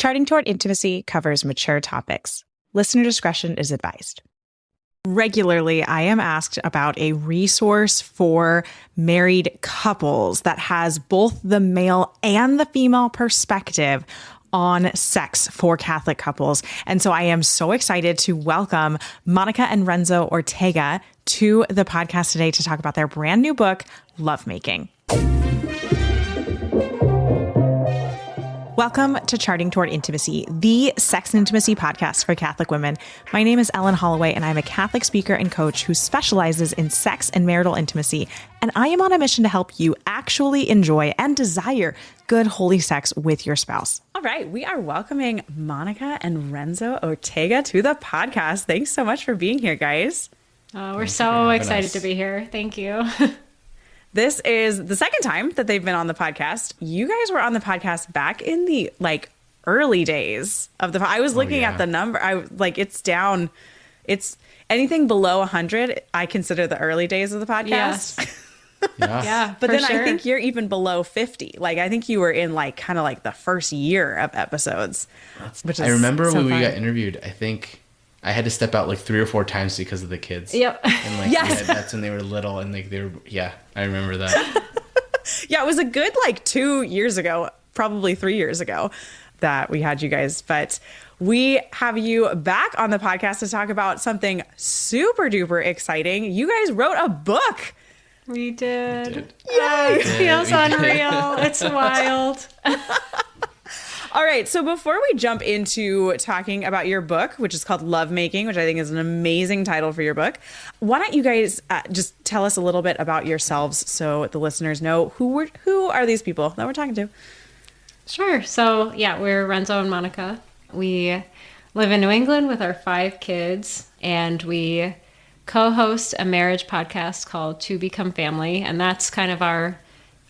Charting Toward Intimacy covers mature topics. Listener discretion is advised. Regularly, I am asked about a resource for married couples that has both the male and the female perspective on sex for Catholic couples. And so I am so excited to welcome Monica and Renzo Ortega to the podcast today to talk about their brand new book, Lovemaking. Welcome to Charting Toward Intimacy, the sex and intimacy podcast for Catholic women. My name is Ellen Holloway, and I'm a Catholic speaker and coach who specializes in sex and marital intimacy. And I am on a mission to help you actually enjoy and desire good, holy sex with your spouse. All right, we are welcoming Monica and Renzo Ortega to the podcast. Thanks so much for being here, guys. We're so excited to be here. Thank you. This is the second time that they've been on the podcast. You guys were on the podcast back in the early days of the. I was looking at the number. It's down. It's anything below 100. I consider the early days of the podcast. Yes. Yeah. But then sure. I think you're even below 50. I think you were in kind of the first year of episodes. I remember when we got interviewed. I think I had to step out 3 or 4 times because of the kids. Yep. And yes. That's when they were little and they were, I remember that. Yeah, it was a good 2 years ago, probably 3 years ago that we had you guys. But we have you back on the podcast to talk about something super duper exciting. You guys wrote a book. We did. Yay! It feels unreal. It's wild. All right. So before we jump into talking about your book, which is called Lovemaking, which I think is an amazing title for your book, why don't you guys just tell us a little bit about yourselves so the listeners know who are these people that we're talking to? Sure. So we're Renzo and Monica. We live in New England with our 5 kids, and we co-host a marriage podcast called To Become Family, and that's kind of our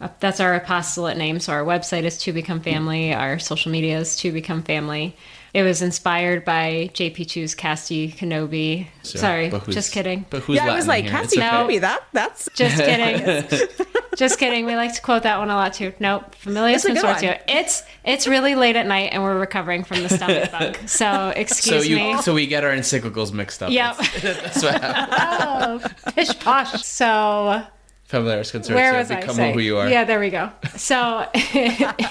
apostolate name. So our website is To Become Family. Our social media is To Become Family. It was inspired by JP Chu's Cassie Kenobi. Sorry, just kidding. But who's I was like, Cassie Kenobi, that's... Just kidding. Just kidding. We like to quote that one a lot too. Nope. Familias Consortio. It's really late at night and we're recovering from the stomach bug. So excuse me. So we get our encyclicals mixed up. Yep. That's what happened. Oh, pish posh. So... Familiaris Consortio. Where was Become I? who you are. Yeah, there we go. So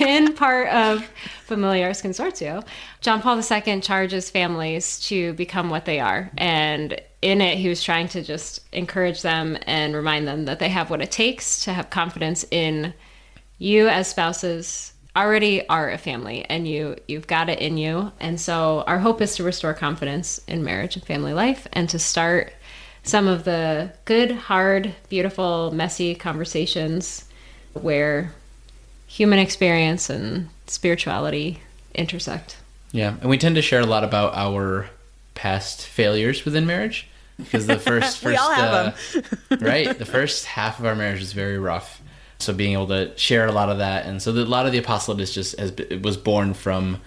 in part of Familiaris Consortio, John Paul II charges families to become what they are. And in it, he was trying to just encourage them and remind them that they have what it takes to have confidence in you as spouses already are a family and you've got it in you. And so our hope is to restore confidence in marriage and family life and to start some of the good, hard, beautiful, messy conversations where human experience and spirituality intersect. Yeah, and we tend to share a lot about our past failures within marriage because the first we all have them. Right, the first half of our marriage is very rough. So being able to share a lot of that, and so a lot of the apostolate is it was born from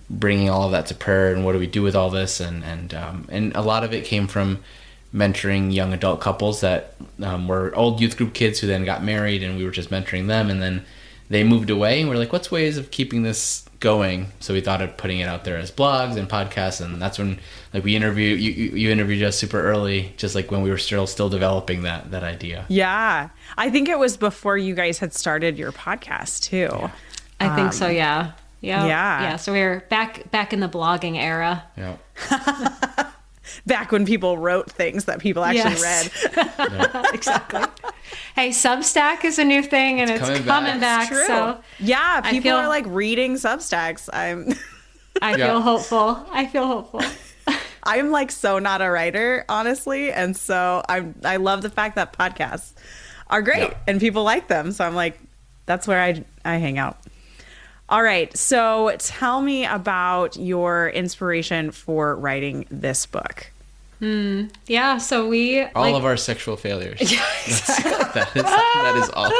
bringing all of that to prayer and what do we do with all this, and a lot of it came from mentoring young adult couples that were old youth group kids who then got married, and we were just mentoring them, and then they moved away, and we're like, what's ways of keeping this going? So we thought of putting it out there as blogs and podcasts, and that's when we interviewed you interviewed us super early, just when we were still developing that idea. Yeah, I think it was before you guys had started your podcast too. Yeah. I think so. Yeah. Yeah. So we were back in the blogging era. Yeah. Back when people wrote things that people actually read. Yeah. Exactly. Hey, Substack is a new thing and it's coming back. True. So yeah, people are reading Substacks. I feel hopeful. I'm so not a writer, honestly, and so I love the fact that podcasts are great and people like them. So I'm that's where I hang out. All right. So tell me about your inspiration for writing this book. Yeah. So we all of our sexual failures. Yeah, exactly. that is all.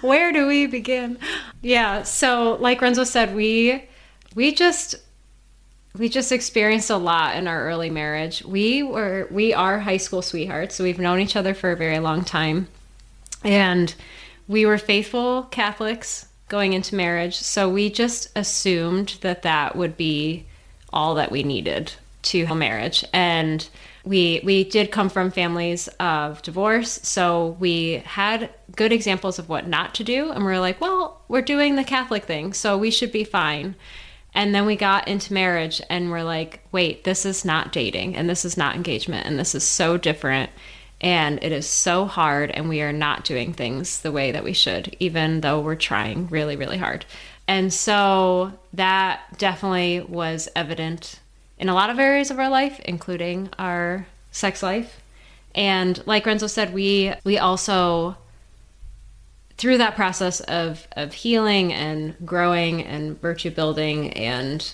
Where do we begin? Yeah. So like Renzo said, we just experienced a lot in our early marriage. We are high school sweethearts. So we've known each other for a very long time. And we were faithful Catholics going into marriage. So we just assumed that that would be all that we needed to have a marriage. And we did come from families of divorce, so we had good examples of what not to do. And we were like, well, we're doing the Catholic thing, so we should be fine. And then we got into marriage and we're like, wait, this is not dating and this is not engagement and this is so different and it is so hard and we are not doing things the way that we should, even though we're trying really, really hard. And so that definitely was evident in a lot of areas of our life, including our sex life. And like Renzo said, we also, through that process of healing and growing and virtue building and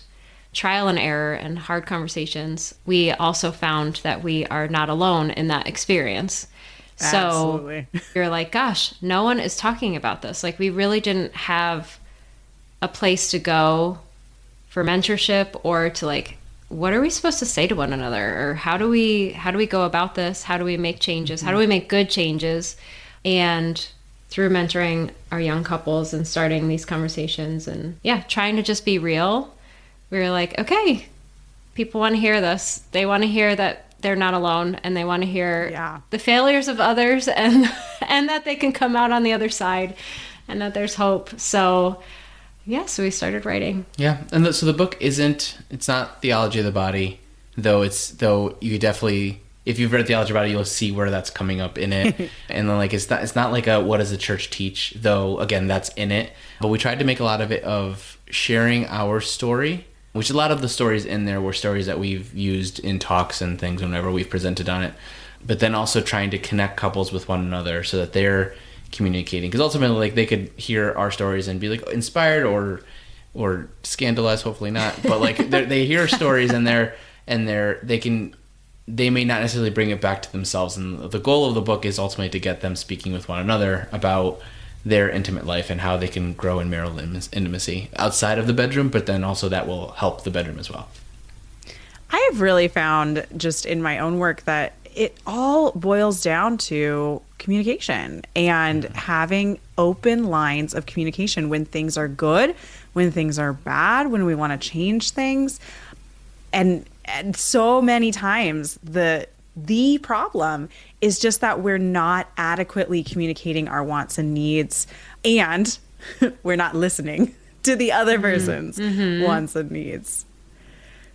trial and error and hard conversations, we also found that we are not alone in that experience. Absolutely. So you're like, gosh, no one is talking about this. Like, we really didn't have a place to go for mentorship or to like, what are we supposed to say to one another? Or how do we go about this? How do we make changes? How do we make good changes? And through mentoring our young couples and starting these conversations and trying to just be real, we were like, okay, people want to hear this. They want to hear that they're not alone and they want to hear the failures of others and that they can come out on the other side and that there's hope. So so we started writing. Yeah. And so the book it's not theology of the body, though you definitely, if you've read theology about it, you'll see where that's coming up in it. And then like, it's not like a, what does the church teach, though, again, that's in it. But we tried to make a lot of it of sharing our story, which a lot of the stories in there were stories that we've used in talks and things whenever we've presented on it. But then also trying to connect couples with one another so that they're communicating. Because ultimately, like, they could hear our stories and be like inspired or scandalized, hopefully not. But like they hear stories and they may not necessarily bring it back to themselves. And the goal of the book is ultimately to get them speaking with one another about their intimate life and how they can grow in marital intimacy outside of the bedroom, but then also that will help the bedroom as well. I have really found just in my own work that it all boils down to communication and having open lines of communication when things are good, when things are bad, when we want to change things. And so many times the problem is just that we're not adequately communicating our wants and needs, and we're not listening to the other person's wants and needs.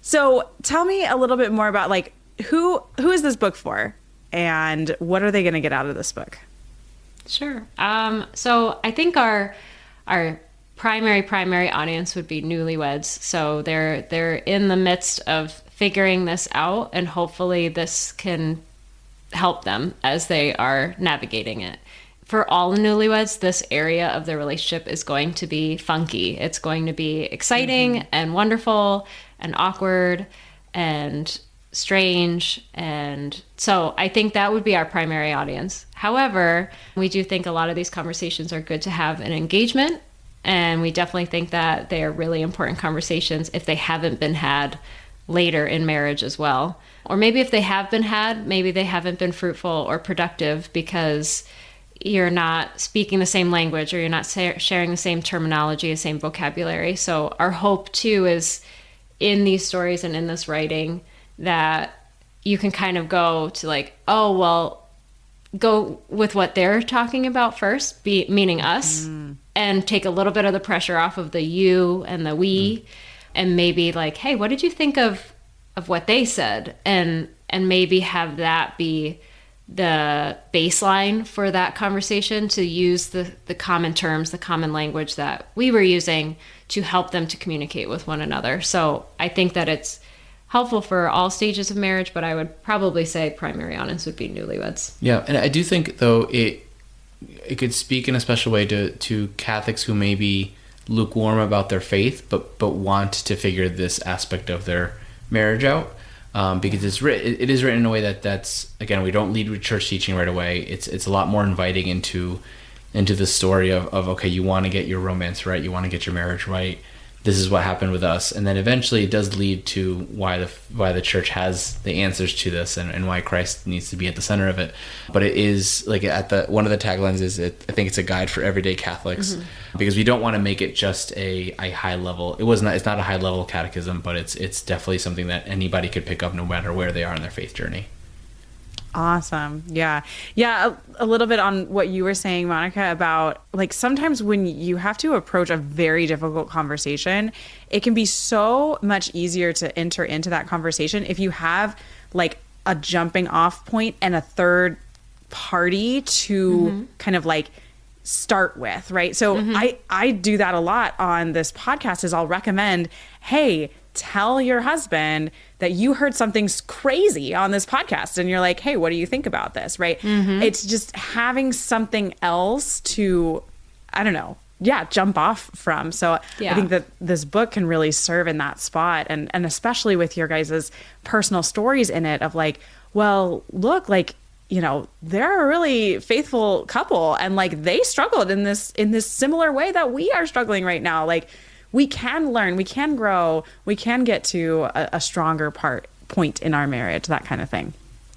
So tell me a little bit more about like who is this book for, and what are they going to get out of this book? Sure. So I think our primary audience would be newlyweds. So they're in the midst of figuring this out, and hopefully this can help them as they are navigating it. For all the newlyweds, this area of the relationship is going to be funky. It's going to be exciting and wonderful and awkward and strange. And so I think that would be our primary audience. However, we do think a lot of these conversations are good to have an engagement. And we definitely think that they are really important conversations if they haven't been had later in marriage as well. Or maybe if they have been had, maybe they haven't been fruitful or productive because you're not speaking the same language or you're not sharing the same terminology, the same vocabulary. So our hope too is in these stories and in this writing that you can kind of go to like, oh, well, go with what they're talking about first, meaning us, and take a little bit of the pressure off of the you and the we, and maybe like, hey, what did you think of what they said? And maybe have that be the baseline for that conversation, to use the common terms, the common language that we were using to help them to communicate with one another. So I think that it's helpful for all stages of marriage, but I would probably say primary audience would be newlyweds. Yeah, and I do think, though, it could speak in a special way to Catholics who may be lukewarm about their faith, but want to figure this aspect of their marriage out, because it is written in a way that's, again, we don't lead with church teaching right away. It's a lot more inviting into the story of okay, you want to get your romance right, you want to get your marriage right, this is what happened with us. And then eventually it does lead to why the church has the answers to this, and why Christ needs to be at the center of it. But it is like one of the taglines is, I think it's a guide for everyday Catholics, because we don't want to make it just a high level. It's not a high level catechism, but it's definitely something that anybody could pick up no matter where they are in their faith journey. Awesome. Yeah. A little bit on what you were saying, Monica, about like sometimes when you have to approach a very difficult conversation, it can be so much easier to enter into that conversation if you have like a jumping off point and a third party to kind of like start with, right? So I do that a lot on this podcast, is I'll recommend, hey, tell your husband that you heard something crazy on this podcast and you're like, hey, what do you think about this? Right. It's just having something else to, I don't know, jump off from. So I think that this book can really serve in that spot. And especially with your guys' personal stories in it of like, well, look, like, you know, they're a really faithful couple and like they struggled in this similar way that we are struggling right now. Like, we can learn, we can grow, we can get to a stronger point in our marriage, that kind of thing.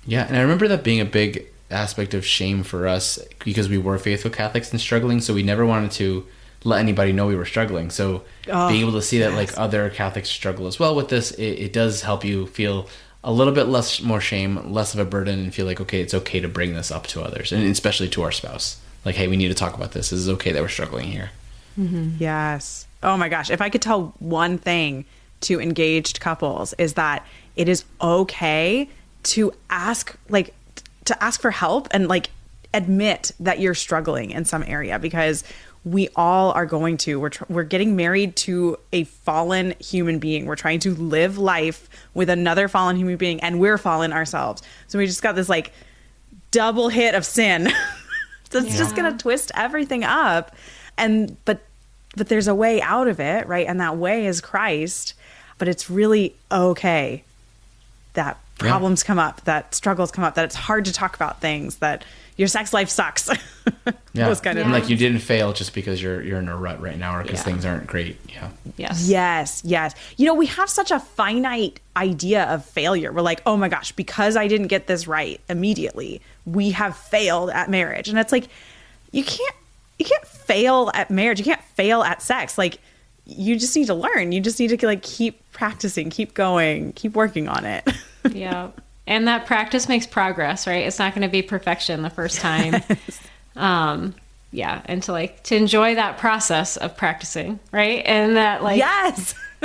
Yeah, and I remember that being a big aspect of shame for us because we were faithful Catholics and struggling, so we never wanted to let anybody know we were struggling. So being able to see that like other Catholics struggle as well with this, it does help you feel a little bit more shame, less of a burden, and feel like, okay, it's okay to bring this up to others, and especially to our spouse. Like, hey, we need to talk about this. This is okay that we're struggling here. Yes. Oh my gosh. If I could tell one thing to engaged couples, is that it is okay to ask for help and like admit that you're struggling in some area, because we all are going to. We're getting married to a fallen human being. We're trying to live life with another fallen human being, and we're fallen ourselves. So we just got this like double hit of sin. So it's just going to twist everything up. But there's a way out of it, right? And that way is Christ. But it's really okay that problems come up, that struggles come up, that it's hard to talk about things, that your sex life sucks. Those kind of and like you didn't fail just because you're in a rut right now, or because things aren't great. Yes. You know, we have such a finite idea of failure. We're like, oh my gosh, because I didn't get this right immediately, we have failed at marriage. And it's like, you can't fail at marriage. You can't fail at sex. Like, you just need to learn. You just need to like keep practicing, keep going, keep working on it. Yeah. And that practice makes progress, right? It's not going to be perfection the first time. And to enjoy that process of practicing, right? And that like,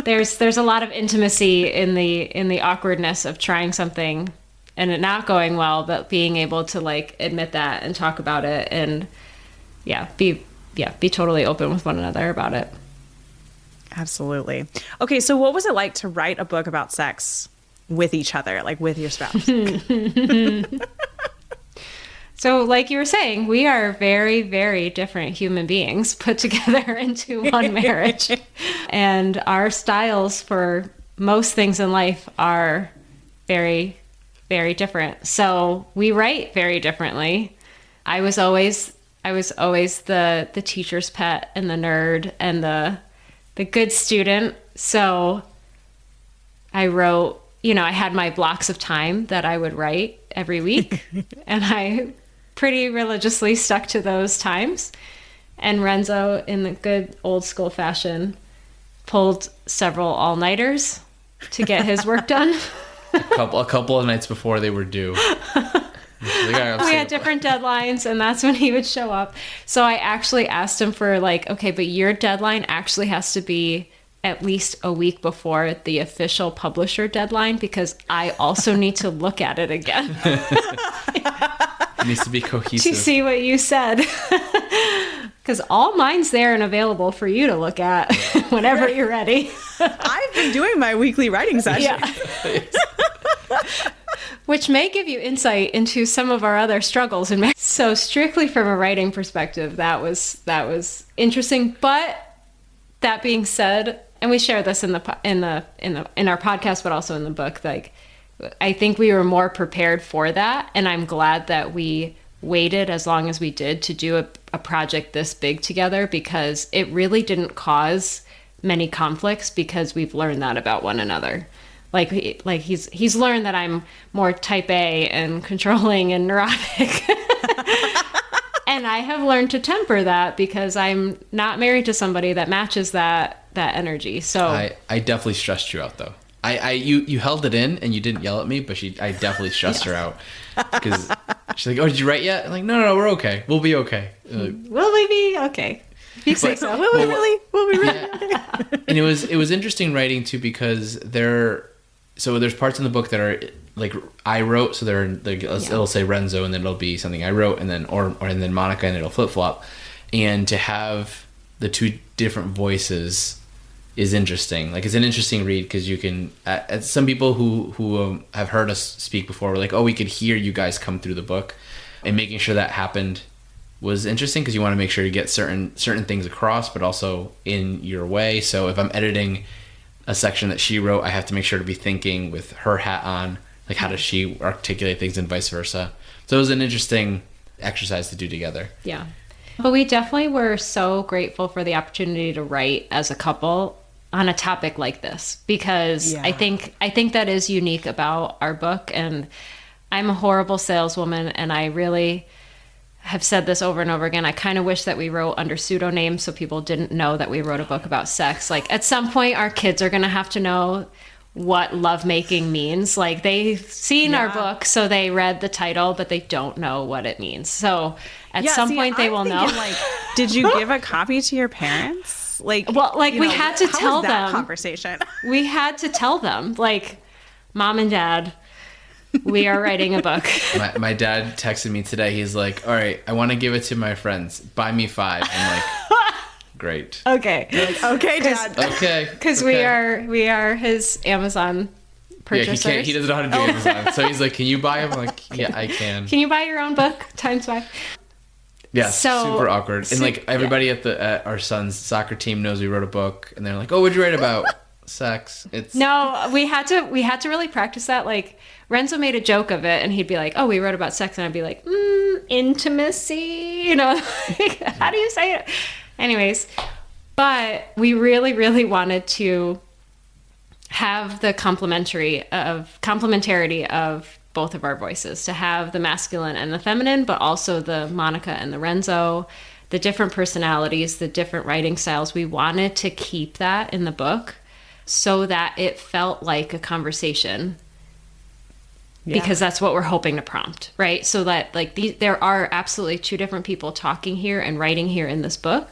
there's a lot of intimacy in the awkwardness of trying something and it not going well, but being able to like admit that and talk about it and be totally open with one another about it. Absolutely. Okay, so what was it like to write a book about sex with each other, like with your spouse? So like you were saying, we are very, very different human beings put together into one marriage. And our styles for most things in life are very, very different. So we write very differently. I was always the teacher's pet and the nerd and the good student. So I wrote, I had my blocks of time that I would write every week and I pretty religiously stuck to those times. And Renzo, in the good old school fashion, pulled several all-nighters to get his work done. a couple of nights before they were due. We had different deadlines, and that's when he would show up. So I actually asked him for like, okay, but your deadline actually has to be at least a week before the official publisher deadline, because I also need to look at it again. It needs to be cohesive. To see what you said. Because all mine's there and available for you to look at whenever you're ready. I've been doing my weekly writing session. Which may give you insight into some of our other struggles. And so strictly from a writing perspective, that was interesting. But that being said, and we share this in our podcast, but also in the book, like, I think we were more prepared for that. And I'm glad that we waited as long as we did to do a project this big together, because it really didn't cause many conflicts because we've learned that about one another. Like he's learned that I'm more type A and controlling and neurotic. And I have learned to temper that because I'm not married to somebody that matches that energy. So I definitely stressed you out though. You held it in and you didn't yell at me, but I definitely stressed her out because she's like, "Oh, did you write yet?" I'm like, "No, we're okay. We'll be okay." Will we be okay? If you say so. Will we really? Yeah. Okay? And it was interesting writing too because there's parts in the book that are like I wrote, so it'll say Renzo and then it'll be something I wrote, and then and then Monica, and it'll flip flop, and to have the two different voices is interesting. Like it's an interesting read because you can some people who have heard us speak before were like, oh, we could hear you guys come through the book, and making sure that happened was interesting because you want to make sure you get certain things across, but also in your way. So if I'm editing a section that she wrote, I have to make sure to be thinking with her hat on, like how does she articulate things and vice versa. So it was an interesting exercise to do together. Yeah. But we definitely were so grateful for the opportunity to write as a couple on a topic like this because I think that is unique about our book. And I'm a horrible saleswoman, and I really have said this over and over again. I kind of wish that we wrote under pseudonyms so people didn't know that we wrote a book about sex. Like at some point our kids are going to have to know what lovemaking means. Like they've seen our book, so they read the title, but they don't know what it means. So at some point they will know. Like, did you give a copy to your parents? Like, well, like we had to tell them. Conversation. We had to tell them, like, Mom and Dad, we are writing a book. My dad texted me today. He's like, all right, I want to give it to my friends. Buy me 5. I'm like, great. Okay. Like, okay, Dad. Okay. Because we are his Amazon purchasers. Yeah, he doesn't know how to do Amazon. So he's like, can you buy them? I'm like, yeah, I can. Can you buy your own book times 5? Yeah, super awkward. And like everybody at our son's soccer team knows we wrote a book, and they're like, "Oh, what'd you write about?" Sex. No, we had to really practice that. Like Renzo made a joke of it, and he'd be like, "Oh, we wrote about sex," and I'd be like, "Intimacy," you know? Like, how do you say it? Anyways, but we really, really wanted to have the complementarity of both of our voices, to have the masculine and the feminine, but also the Monica and the Renzo, the different personalities, the different writing styles. We wanted to keep that in the book so that it felt like a conversation, because that's what we're hoping to prompt, right? So that like there are absolutely 2 different people talking here and writing here in this book,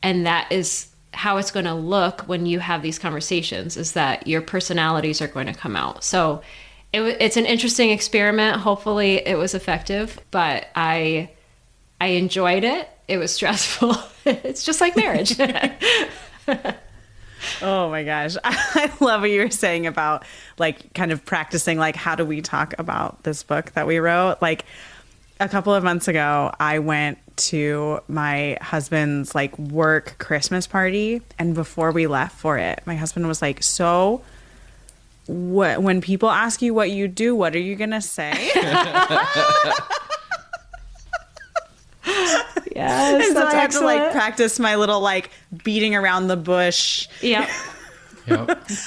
and that is how it's going to look when you have these conversations, is that your personalities are going to come out. So it's an interesting experiment. Hopefully it was effective, but I enjoyed it. It was stressful. It's just like marriage. Oh my gosh. I love what you were saying about like kind of practicing, like how do we talk about this book that we wrote? Like a couple of months ago, I went to my husband's like work Christmas party, and before we left for it, my husband was like, so when people ask you what you do, what are you gonna say? Yes, and so I had excellent. to like practice my little like beating around the bush. Yep.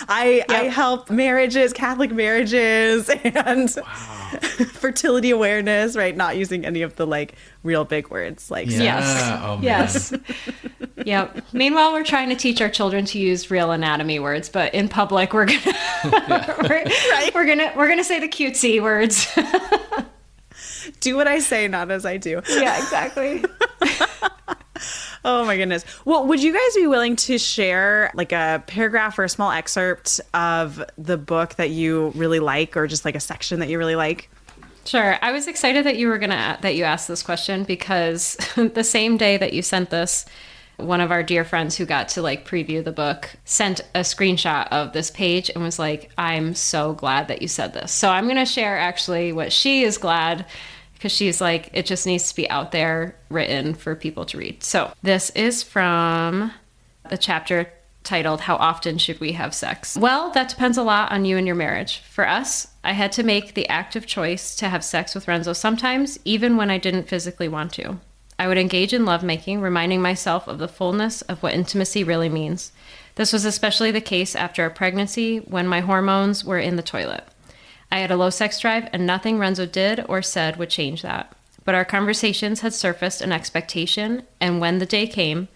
I help marriages, Catholic marriages, and fertility awareness, right? Not using any of the like real big words like yes. Oh, man. Yes. Yep. Meanwhile, we're trying to teach our children to use real anatomy words, but in public we're gonna we're gonna say the cutesy words. Do what I say, not as I do. Yeah, exactly. Oh my goodness. Well, would you guys be willing to share like a paragraph or a small excerpt of the book that you really like, or just like a section that you really like? Sure. I was excited that you asked this question, because the same day that you sent this, one of our dear friends who got to like preview the book sent a screenshot of this page and was like, I'm so glad that you said this. So I'm going to share actually what she is glad, because she's like, it just needs to be out there written for people to read. So this is from the chapter titled, How Often Should We Have Sex? Well, that depends a lot on you and your marriage. For us, I had to make the active choice to have sex with Renzo sometimes, even when I didn't physically want to. I would engage in lovemaking, reminding myself of the fullness of what intimacy really means. This was especially the case after a pregnancy when my hormones were in the toilet. I had a low sex drive, and nothing Renzo did or said would change that. But our conversations had surfaced an expectation, and when the day came,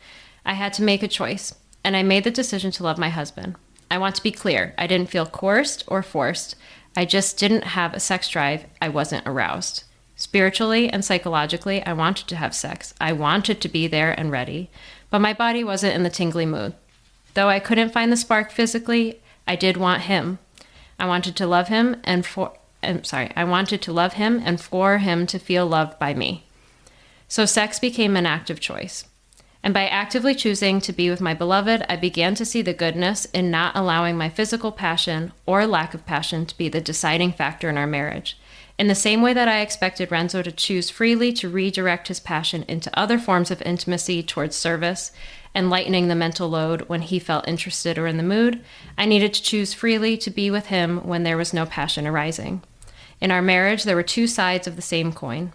I had to make a choice, and I made the decision to love my husband. I want to be clear. I didn't feel coerced or forced. I just didn't have a sex drive. I wasn't aroused. Spiritually and psychologically, I wanted to have sex. I wanted to be there and ready, but my body wasn't in the tingly mood. Though I couldn't find the spark physically, I did want him. I wanted to love him I wanted to love him and for him to feel loved by me. So sex became an active choice. And by actively choosing to be with my beloved, I began to see the goodness in not allowing my physical passion or lack of passion to be the deciding factor in our marriage. In the same way that I expected Renzo to choose freely to redirect his passion into other forms of intimacy towards service and lightening the mental load when he felt interested or in the mood, I needed to choose freely to be with him when there was no passion arising. In our marriage, there were two sides of the same coin.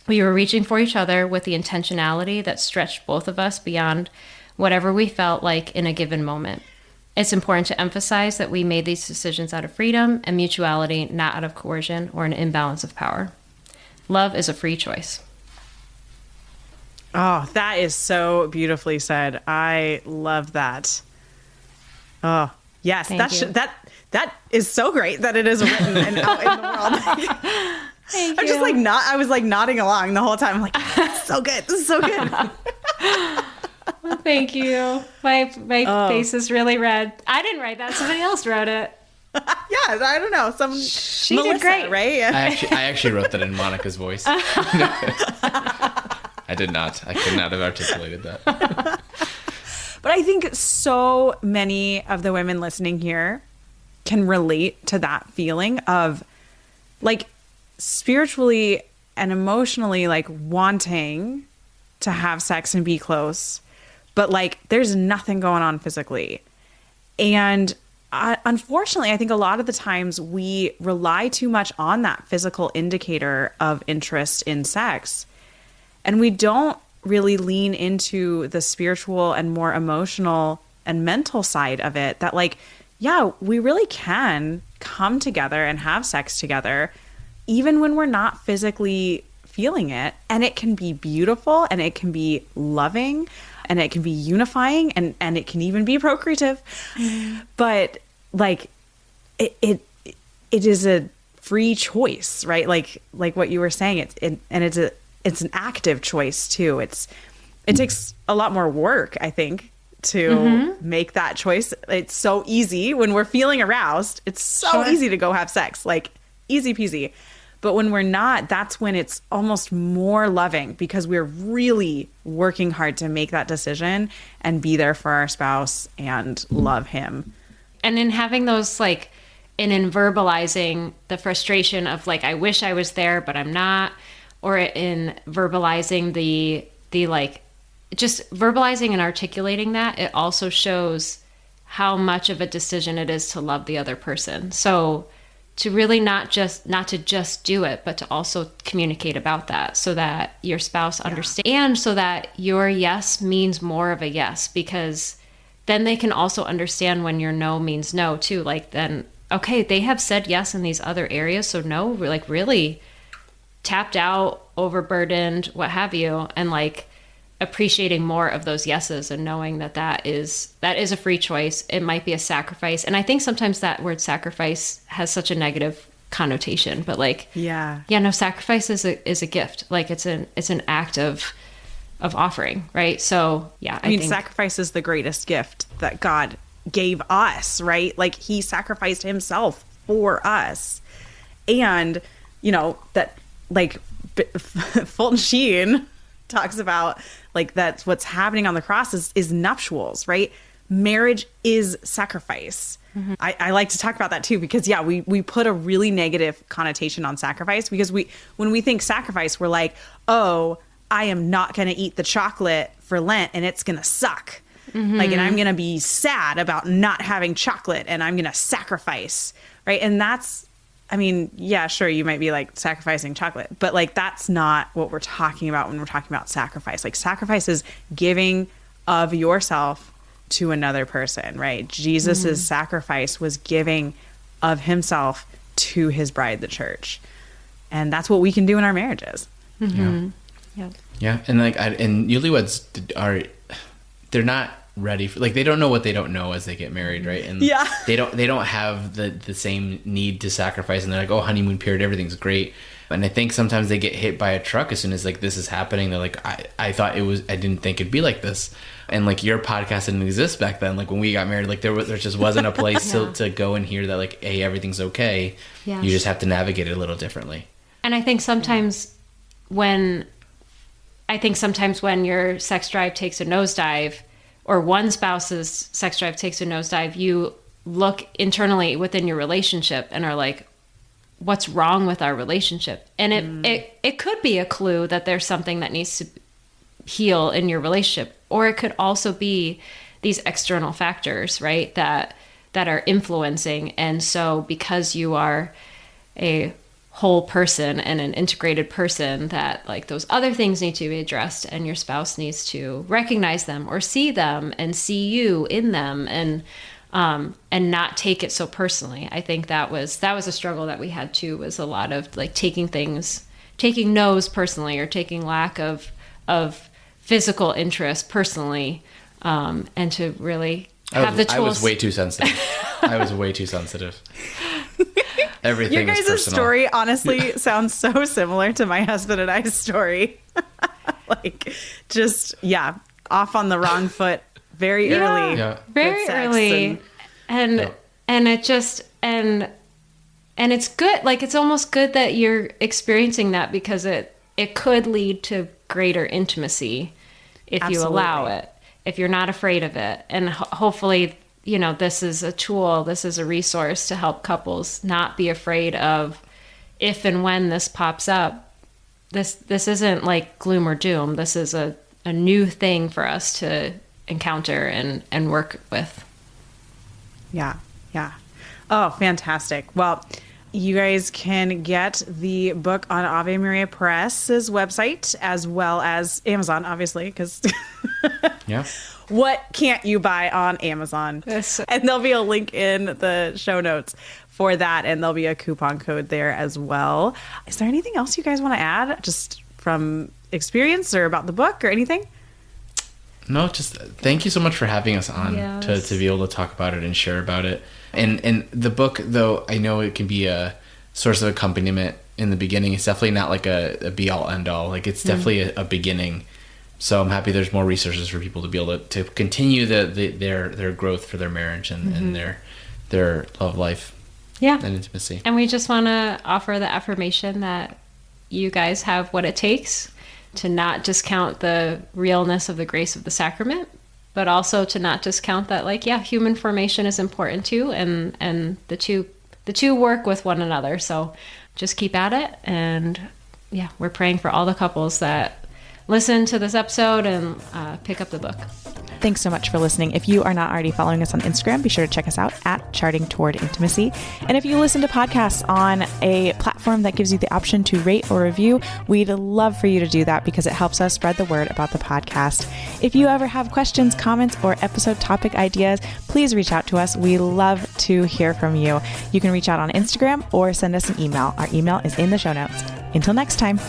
We were reaching for each other with the intentionality that stretched both of us beyond whatever we felt like in a given moment. It's important to emphasize that we made these decisions out of freedom and mutuality, not out of coercion or an imbalance of power. Love is a free choice. Oh, that is so beautifully said. I love that. Oh, yes. That is so great that it is written and out in the world. Thank I'm you. just like I was like nodding along the whole time. I'm like, this is so good. This is so good. Well, thank you. My face is really red. I didn't write that. Somebody else wrote it. Yeah, I don't know. She Melissa, did great. Right? I actually wrote that in Monica's voice. I did not. I could not have articulated that. But I think so many of the women listening here can relate to that feeling of like spiritually and emotionally like wanting to have sex and be close, but like there's nothing going on physically. And unfortunately, I think a lot of the times we rely too much on that physical indicator of interest in sex, and we don't really lean into the spiritual and more emotional and mental side of it, that like, yeah, we really can come together and have sex together even when we're not physically feeling it. And it can be beautiful, and it can be loving, and it can be unifying, and it can even be procreative. But like it is a free choice, right? Like what you were saying, it's an active choice too. It takes a lot more work, I think, to make that choice. It's so easy when we're feeling aroused. It's so easy to go have sex, like easy peasy. But when we're not, that's when it's almost more loving, because we're really working hard to make that decision and be there for our spouse and love him. And in having those like, and in verbalizing the frustration of like, I wish I was there, but I'm not, or in verbalizing the like, just verbalizing and articulating that, it also shows how much of a decision it is to love the other person. So to really not to just do it, but to also communicate about that so that your spouse understands, and so that your yes means more of a yes, because then they can also understand when your no means no too. Like then, okay, they have said yes in these other areas, so no, we're like really tapped out, overburdened, what have you, and like appreciating more of those yeses and knowing that is a free choice. It might be a sacrifice. And I think sometimes that word sacrifice has such a negative connotation, but like, no, sacrifice is a gift. Like it's an act of offering. Right. So yeah, I think sacrifice is the greatest gift that God gave us, right? Like he sacrificed himself for us. And you know, that like Fulton Sheen talks about, like that's what's happening on the cross is nuptials, right? Marriage is sacrifice. I like to talk about that too, because we put a really negative connotation on sacrifice, because when we think sacrifice, we're like, oh, I am not going to eat the chocolate for Lent and it's going to suck. Like, and I'm going to be sad about not having chocolate and I'm going to sacrifice, right? And that's, I mean, yeah, sure, you might be like sacrificing chocolate, but like that's not what we're talking about when we're talking about sacrifice. Like sacrifice is giving of yourself to another person, right? Jesus's sacrifice was giving of himself to his bride, the church. And that's what we can do in our marriages. Yeah. And like, and newlyweds they're not ready for, like, they don't know what they don't know as they get married, right? And they don't have the same need to sacrifice, and they're like, oh, honeymoon period, everything's great. And I think sometimes they get hit by a truck as soon as like this is happening. They're like, I thought I didn't think it'd be like this. And like your podcast didn't exist back then. Like when we got married, like there just wasn't a place to go and hear that like, hey, everything's okay. You just have to navigate it a little differently. And I think sometimes when your sex drive takes a nosedive, or one spouse's sex drive takes a nosedive, you look internally within your relationship and are like, what's wrong with our relationship? And it could be a clue that there's something that needs to heal in your relationship. Or it could also be these external factors, right? That are influencing. And so because you are a whole person and an integrated person, that like those other things need to be addressed, and your spouse needs to recognize them or see them and see you in them, and not take it so personally. I think that was a struggle that we had too, was a lot of like taking no's personally, or taking lack of physical interest personally, and to really have the tools. I was way too sensitive. Everything Your was guys' personal. story honestly sounds so similar to my husband and I's story. Like, just, off on the wrong foot very early. Yeah. Very early. And it just, and it's good. Like, it's almost good that you're experiencing that, because it could lead to greater intimacy if you allow it, if you're not afraid of it. And hopefully, this is a tool, this is a resource to help couples not be afraid of, if and when this pops up, this isn't like gloom or doom. This is a new thing for us to encounter and work with. Yeah. Oh, fantastic. Well, you guys can get the book on Ave Maria Press's website, as well as Amazon, obviously, because what can't you buy on Amazon? Yes. And there'll be a link in the show notes for that, and there'll be a coupon code there as well. Is there anything else you guys want to add, just from experience or about the book or anything? No, just thank you so much for having us on to be able to talk about it and share about it. And the book, though, I know it can be a source of accompaniment in the beginning. It's definitely not like a be-all, end-all. Like, it's definitely a beginning. So I'm happy there's more resources for people to be able to continue their growth for their marriage and their love life and intimacy. And we just want to offer the affirmation that you guys have what it takes to not discount the realness of the grace of the sacrament, but also to not discount that, like, human formation is important too, and the two work with one another. So just keep at it, and we're praying for all the couples that listen to this episode and pick up the book. Thanks so much for listening. If you are not already following us on Instagram, be sure to check us out at Charting Toward Intimacy. And if you listen to podcasts on a platform that gives you the option to rate or review, we'd love for you to do that, because it helps us spread the word about the podcast. If you ever have questions, comments, or episode topic ideas, please reach out to us. We love to hear from you. You can reach out on Instagram or send us an email. Our email is in the show notes. Until next time.